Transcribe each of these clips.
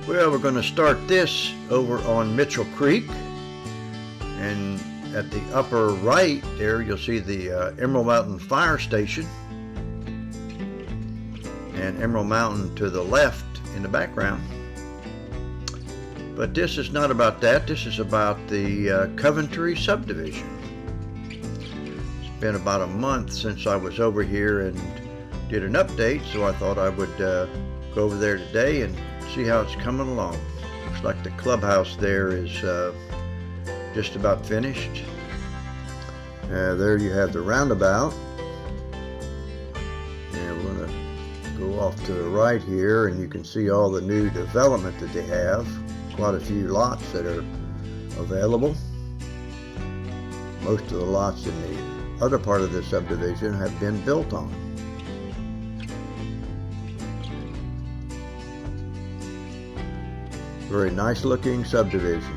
Well, we're going to start this over on Mitchell Creek, and at the upper right there you'll see the Emerald Mountain Fire Station, and Emerald Mountain to the left in the background. But this is not about that. This is about the Coventry subdivision. It's been about a month since I was over here and did an update, so I thought I would go over there today and see how it's coming along. Looks like the clubhouse there is just about finished. There you have the roundabout. And we're going to go off to the right here, and you can see all the new development that they have. Quite a few lots that are available. Most of the lots in the other part of the subdivision have been built on. Very nice looking subdivision.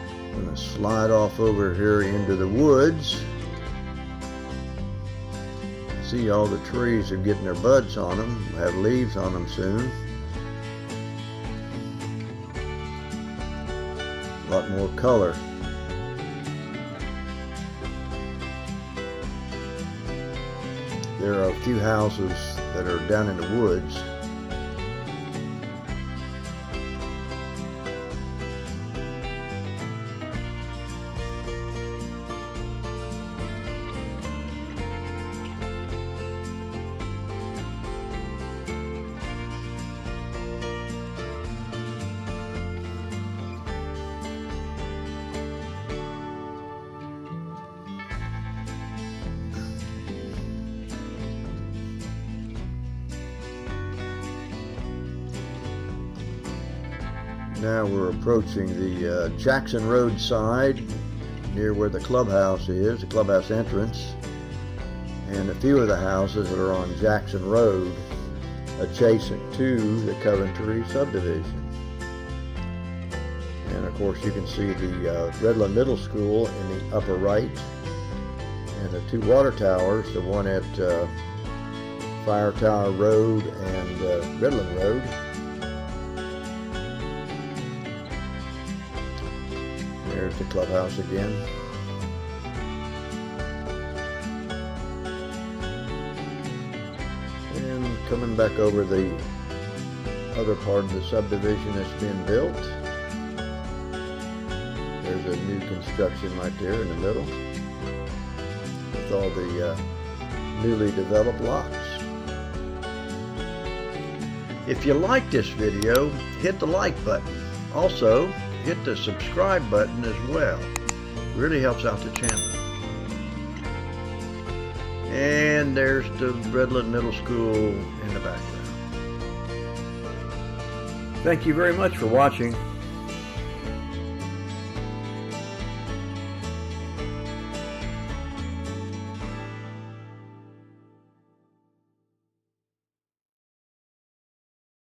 I'm going to slide off over here into the woods. See, all the trees are getting their buds on them. We'll have leaves on them soon. A lot more color. There are a few houses that are down in the woods. Now we're approaching the Jackson Road side, near where the clubhouse is, the clubhouse entrance, and a few of the houses that are on Jackson Road adjacent to the Coventry subdivision. And of course you can see the Redland Middle School in the upper right, and the two water towers, the one at Fire Tower Road and Redland Road. There's the clubhouse again. And coming back over the other part of the subdivision that's been built. There's a new construction right there in the middle with all the newly developed lots. If you like this video, hit the like button. Also, hit the subscribe button as well. Really helps out the channel. And there's the Redland Middle School in the background. Thank you very much for watching.